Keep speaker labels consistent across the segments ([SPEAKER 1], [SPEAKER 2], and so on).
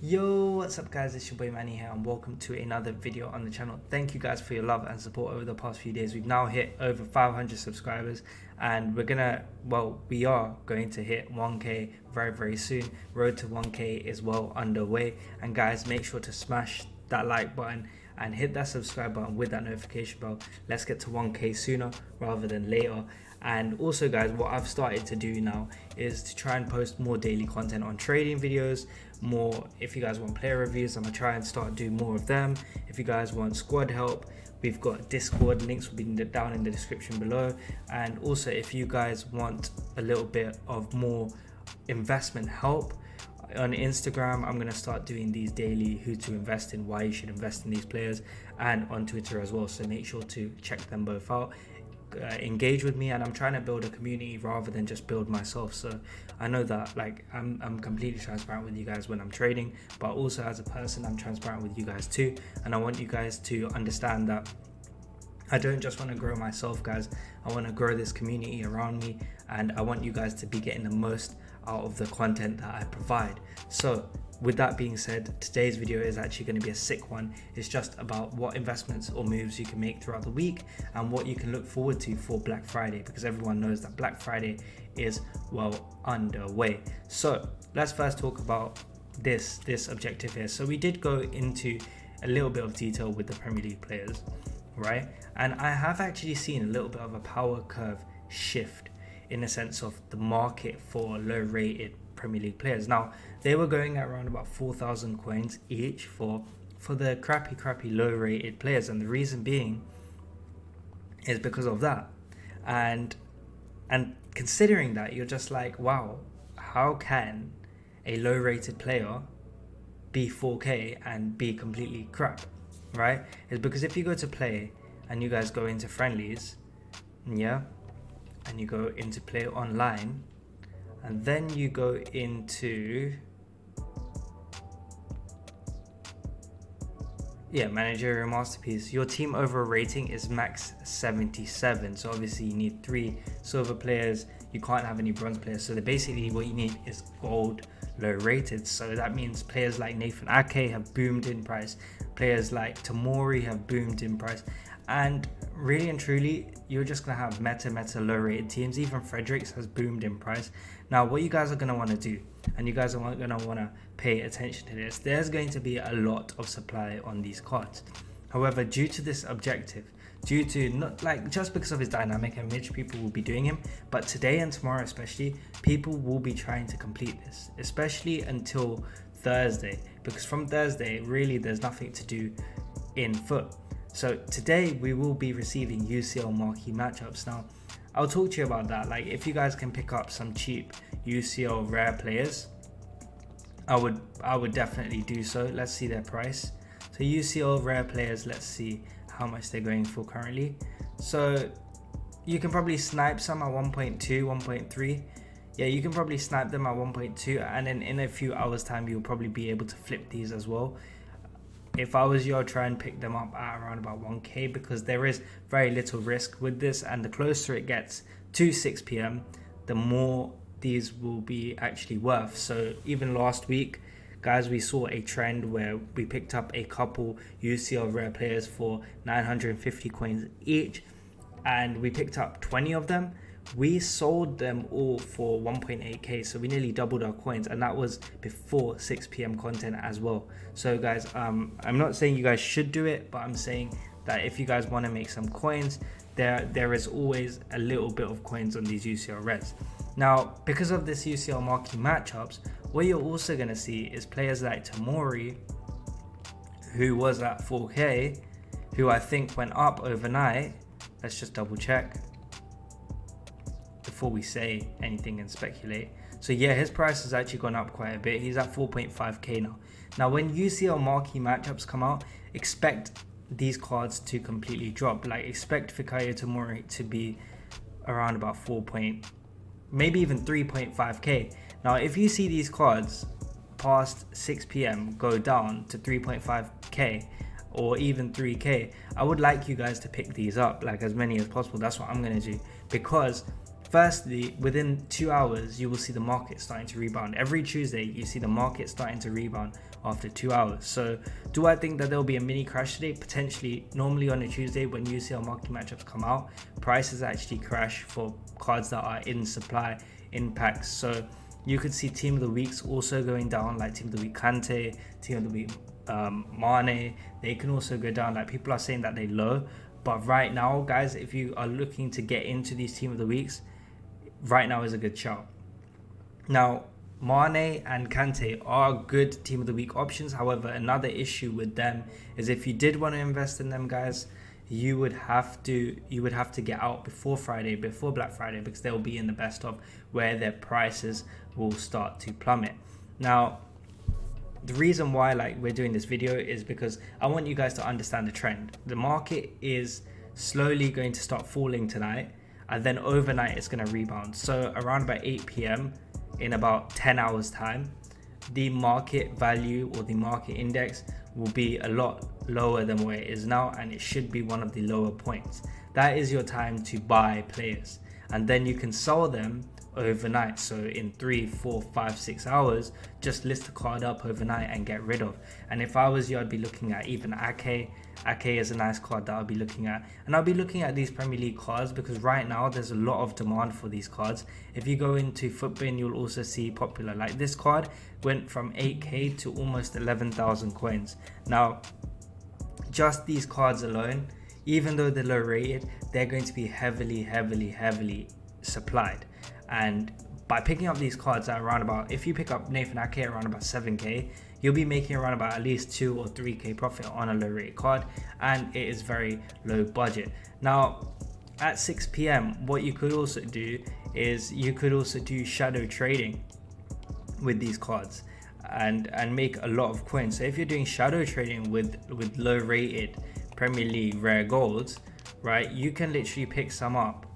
[SPEAKER 1] Yo, what's up guys, it's your boy Manny here and welcome to another video on the channel. Thank you guys for your love and support over the past few days. We've now hit over 500 subscribers and we are going to hit 1k very soon. Road to 1k is well underway, and guys, make sure to smash that like button and hit that subscribe button with that notification bell. Let's get to 1k sooner rather than later. And also guys, what I've started to do now is to try and post more daily content on trading videos. More, if you guys want player reviews, I'm gonna try and start doing more of them. If you guys want squad help, we've got Discord, links will be down in the description below. And also, if you guys want a little bit of more investment help, on Instagram I'm going to start doing these daily who to invest in, why you should invest in these players, and on Twitter as well, so make sure to check them both out. Engage with me, and I'm trying to build a community rather than just build myself. So I know that I'm completely transparent with you guys when I'm trading, but also as a person I'm transparent with you guys too, and I want you guys to understand that I don't just want to grow myself, guys. I want to grow this community around me, and I want you guys to be getting the most out of the content that I provide. So with that being said, today's video is actually going to be a sick one. It's just about what investments or moves you can make throughout the week and what you can look forward to for Black Friday, because everyone knows that Black Friday is well underway. So let's first talk about this objective here. So we did go into a little bit of detail with the Premier League players, right? And I have actually seen a little bit of a power curve shift in the sense of the market for low rated Premier League players. Now, they were going at around about 4,000 coins each for the crappy low rated players, and the reason being is because of that. And considering that, you're just like, wow, how can a low rated player be 4k and be completely crap, right? It's because if you go to play and you guys go into friendlies, yeah, and you go into play online, and then you go into managerial masterpiece, your team overall rating is max 77. So obviously you need 3 silver players, you can't have any bronze players, so basically what you need is gold low rated. So that means players like Nathan Ake have boomed in price, players like Tamori have boomed in price, and really and truly you're just gonna have meta low rated teams. Even Fredericks has boomed in price. Now what you guys are gonna want to do, and you guys are gonna want to pay attention to this, there's going to be a lot of supply on these cards. However, due to this objective, due to not just because of his dynamic in which people will be doing him, but today and tomorrow especially, people will be trying to complete this, especially until Thursday, because from Thursday really there's nothing to do in foot. So today we will be receiving UCL Marquee Matchups. Now I'll talk to you about that. Like, if you guys can pick up some cheap UCL rare players, I would definitely do so. Let's see their price. So UCL rare players, let's see how much they're going for currently. So you can probably snipe some at 1.2, 1.3. Yeah, you can probably snipe them at 1.2, and then in a few hours time you'll probably be able to flip these as well. If I was you, I'd try and pick them up at around about 1k, because there is very little risk with this, and the closer it gets to 6 p.m, the more these will be actually worth. So even last week, guys, we saw a trend where we picked up a couple UCL rare players for 950 coins each, and we picked up 20 of them. We sold them all for 1.8k, so we nearly doubled our coins, and that was before 6 p.m content as well. So guys, I'm not saying you guys should do it, but I'm saying that if you guys want to make some coins, there is always a little bit of coins on these UCL reds. Now, because of this UCL Marquee Matchups, what you're also going to see is players like Tamori, who was at 4k, who I think went up overnight. Let's just double check before we say anything and speculate. So yeah, his price has actually gone up quite a bit. He's at 4.5k now. Now when UCL Marquee Matchups come out, expect these cards to completely drop. Like, expect Fikayo Tomori to be around about 4. Maybe even 3.5k. Now if you see these cards past 6 p.m go down to 3.5k or even 3k, I would like you guys to pick these up, like as many as possible. That's what I'm going to do, because Firstly, within 2 hours, you will see the market starting to rebound. Every Tuesday, you see the market starting to rebound after 2 hours. So do I think that there'll be a mini crash today? Potentially. Normally on a Tuesday when UCL Marquee Matchups come out, prices actually crash for cards that are in supply in packs. So you could see Team of the Weeks also going down, like Team of the Week Kante, Team of the Week Mane. They can also go down. Like, people are saying that they low, but right now, guys, if you are looking to get into these Team of the Weeks, right now is a good shout. Now, Mane and Kante are good Team of the Week options. However, another issue with them is if you did want to invest in them, guys, you would have to get out before Black Friday, because they'll be in the best of, where their prices will start to plummet. Now, the reason why we're doing this video is because I want you guys to understand the trend. The market is slowly going to start falling tonight, and then overnight it's going to rebound. So around about 8 p.m. in about 10 hours time, the market value or the market index will be a lot lower than where it is now, and it should be one of the lower points. That is your time to buy players, and then you can sell them overnight. So in 3, 4, 5, 6 hours, just list the card up overnight and get rid of. And if I was you, I'd be looking at even Ake. Ake is a nice card that I'll be looking at, and I'll be looking at these Premier League cards because right now there's a lot of demand for these cards. If you go into Footbin, you'll also see popular, like this card went from 8k to almost 11,000 coins. Now, just these cards alone, even though they're low rated, they're going to be heavily supplied. And by picking up these cards at around about, if you pick up Nathan Ake around about 7k, you'll be making around about at least 2 or 3k profit on a low rated card, and it is very low budget. Now at 6 p.m, what you could also do is you could also do shadow trading with these cards and make a lot of coins. So if you're doing shadow trading with low rated Premier League rare golds, right, you can literally pick some up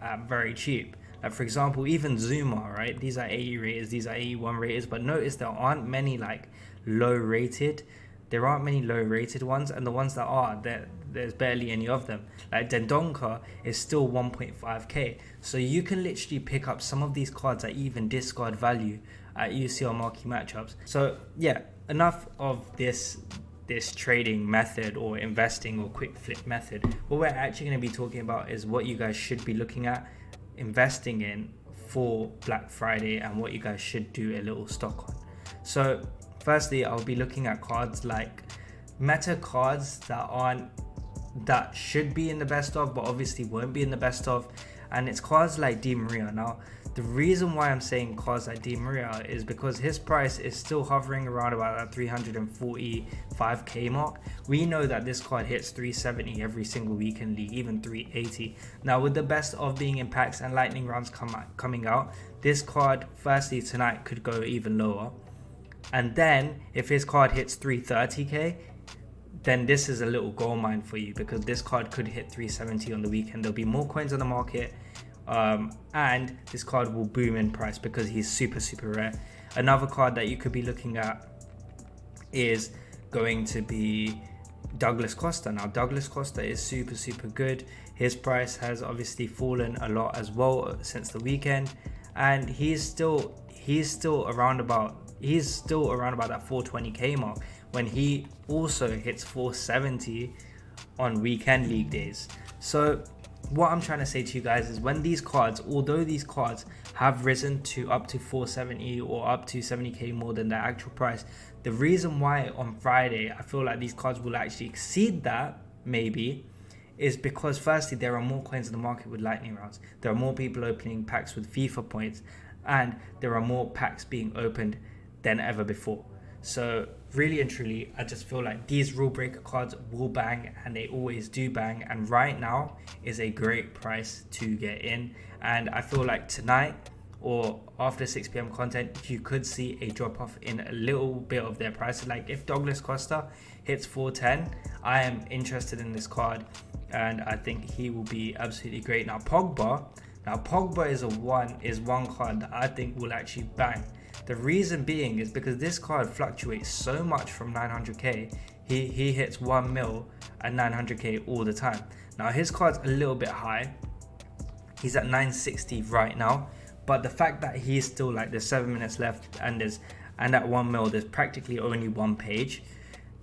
[SPEAKER 1] at very cheap. Like, for example, even Zuma, right? These are 80 raters, these are 81 raters, but notice there aren't many low rated. There aren't many low rated ones, and the ones that are, there's barely any of them. Like Dendonka is still 1.5k. So you can literally pick up some of these cards at even discard value at UCL Marquee Matchups. So yeah, enough of this trading method or investing or quick flip method. What we're actually going to be talking about is what you guys should be looking at investing in for Black Friday, and what you guys should do a little stock on. So firstly, I'll be looking at cards like meta cards that should be in the best of, but obviously won't be in the best of, and it's cards like Di Maria. Now, the reason why I'm saying cards like Di Maria is because his price is still hovering around about that 345k mark. We know that this card hits 370 every single week in League, even 380. Now, with the best of being in packs and lightning rounds coming out, this card firstly tonight could go even lower. And then if his card hits 330k, then this is a little gold mine for you, because this card could hit 370 on the weekend. There'll be more coins on the market, and this card will boom in price because he's super rare. Another card that you could be looking at is going to be Douglas Costa. Now, Douglas Costa is super good. His price has obviously fallen a lot as well since the weekend, and he's still around about that 420k mark, when he also hits 470 on weekend league days. So what I'm trying to say to you guys is, when these cards, although these cards have risen to up to 470 or up to 70k more than their actual price, the reason why on Friday I feel like these cards will actually exceed that maybe is because firstly, there are more coins in the market with lightning rounds. There are more people opening packs with FIFA points, and there are more packs being opened than ever before. So really and truly, I just feel like these rule breaker cards will bang, and they always do bang, and right now is a great price to get in. And I feel like tonight or after 6 p.m. content, you could see a drop off in a little bit of their prices. Like if Douglas Costa hits 410, I am interested in this card, and I think he will be absolutely great. Now Pogba is one card that I think will actually bang. The reason being is because this card fluctuates so much from 900k. He hits 1 mil at 900k all the time. Now his card's a little bit high. He's at 960 right now. But the fact that he's still, like, there's 7 minutes left and there's and at 1 mil there's practically only one page,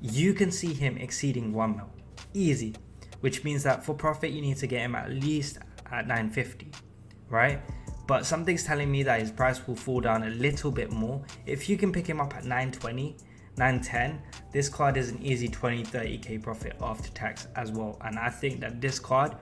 [SPEAKER 1] you can see him exceeding 1 mil easy, which means that for profit you need to get him at least at 950, right? But something's telling me that his price will fall down a little bit more. If you can pick him up at 920, 910, this card is an easy 20-30k profit after tax as well. And I think that this card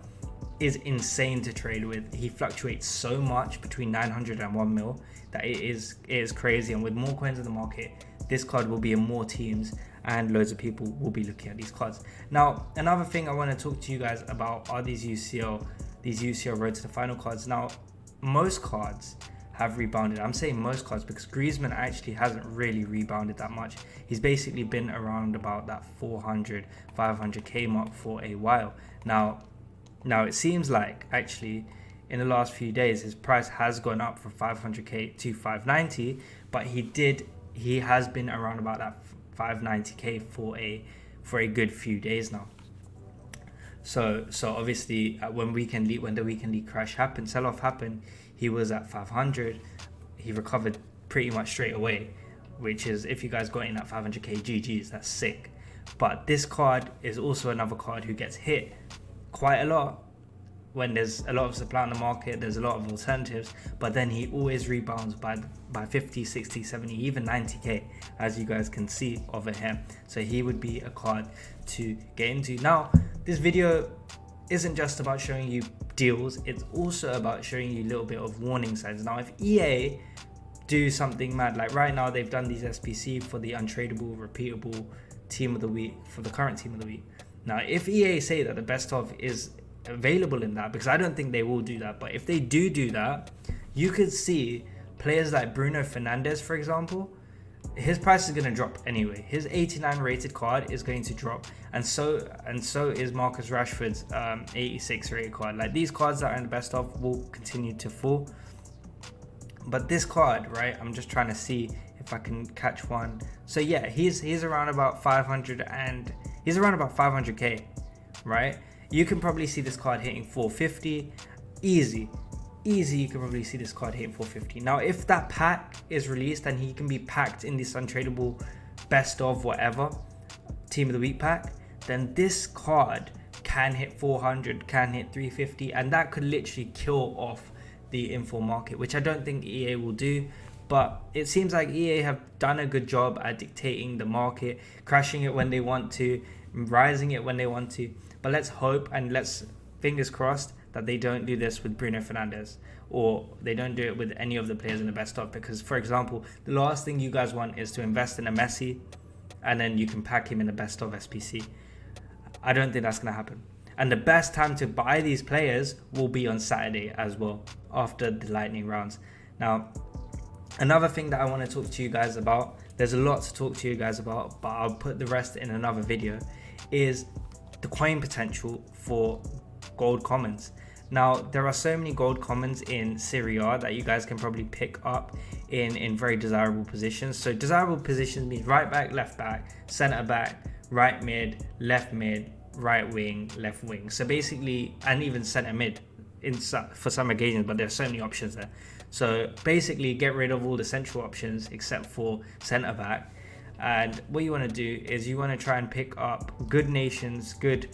[SPEAKER 1] is insane to trade with. He fluctuates so much between 900 and 1 mil that it is crazy. And with more coins in the market, this card will be in more teams and loads of people will be looking at these cards. Now, another thing I want to talk to you guys about are these UCL Road to the Final cards. Now, most cards have rebounded. I'm saying most cards because Griezmann actually hasn't really rebounded that much. He's basically been around about that 400, 500k mark for a while. Now it seems like actually in the last few days his price has gone up from 500k to 590, but he has been around about that 590k for a good few days now. So obviously when the weekend league crash happened, sell-off happened, he was at 500. He recovered pretty much straight away, which is, if you guys got in at 500k, GG's, that's sick. But this card is also another card who gets hit quite a lot when there's a lot of supply on the market, there's a lot of alternatives, but then he always rebounds by 50, 60, 70, even 90k, as you guys can see over here. So he would be a card to get into. Now, this video isn't just about showing you deals, it's also about showing you a little bit of warning signs. Now, if EA do something mad, like right now they've done these SPC for the untradeable, repeatable team of the week, for the current team of the week. Now, if EA say that the best of is available in that, because I don't think they will do that, but if they do that, you could see players like Bruno Fernandes, for example, his price is going to drop anyway. His 89 rated card is going to drop, and so is Marcus Rashford's 86 rated card. Like, these cards that are in the best of will continue to fall, but this card, right, I'm just trying to see if I can catch one. So yeah, he's around about 500, and he's around about 500k, right? You can probably see this card hitting 450 easy. You can probably see this card hitting 450. Now, if that pack is released and he can be packed in this untradeable best of whatever team of the week pack, then this card can hit 400, can hit 350, and that could literally kill off the info market, which I don't think EA will do. But it seems like EA have done a good job at dictating the market, crashing it when they want to, rising it when they want to. But let's hope and let's fingers crossed that they don't do this with Bruno Fernandes, or they don't do it with any of the players in the best of. Because, for example, the last thing you guys want is to invest in a Messi and then you can pack him in the best of SPC. I don't think that's going to happen. And the best time to buy these players will be on Saturday as well, after the lightning rounds. Now, another thing that I want to talk to you guys about, there's a lot to talk to you guys about, but I'll put the rest in another video, is the coin potential for gold commons. Now, there are so many gold commons in Serie A that you guys can probably pick up in very desirable positions. So desirable positions means right back, left back, centre back, right mid, right wing, left wing. So basically, and even centre mid for some occasions, but there's so many options there. So basically, get rid of all the central options except for centre back. And what you want to do is you want to try and pick up good nations, good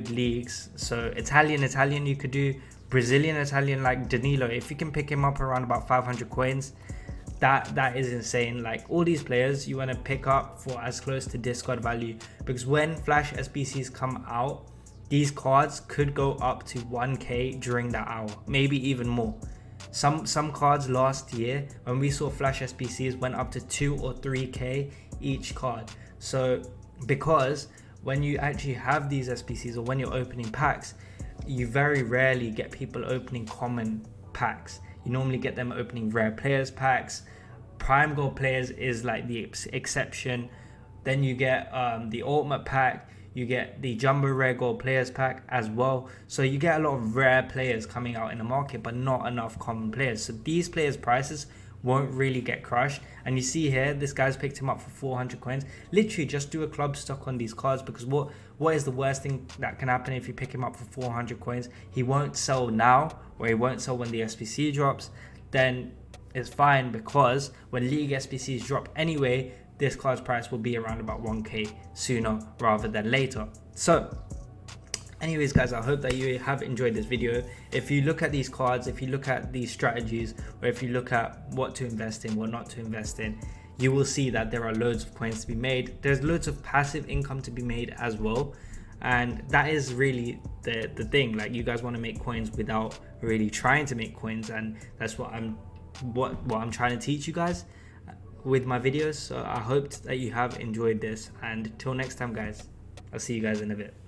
[SPEAKER 1] leagues. So Italian you could do, Brazilian Italian like Danilo. If you can pick him up around about 500 coins, that is insane. Like, all these players you want to pick up for as close to discard value, because when flash SBCs come out, these cards could go up to 1k during that hour, maybe even more. Some cards last year when we saw flash SBCs went up to 2 or 3k each card. So because when you actually have these SBCs, or when you're opening packs, you very rarely get people opening common packs. You normally get them opening rare players packs. Prime gold players is like the exception. Then you get the ultimate pack, you get the jumbo rare gold players pack as well. So you get a lot of rare players coming out in the market, but not enough common players. So these players' prices won't really get crushed. And you see here, this guy's picked him up for 400 coins. Literally just do a club stock on these cards, because what is the worst thing that can happen if you pick him up for 400 coins? He won't sell now, or he won't sell when the SPC drops. Then is fine, because when League SBCs drop anyway, this card's price will be around about 1k sooner rather than later. So anyways guys, I hope that you have enjoyed this video. If you look at these cards, if you look at these strategies, or if you look at what to invest in, what not to invest in, you will see that there are loads of coins to be made. There's loads of passive income to be made as well, and that is really the thing. Like, you guys want to make coins without really trying to make coins, and that's what I'm trying to teach you guys with my videos. So I hope that you have enjoyed this, and till next time guys, I'll see you guys in a bit.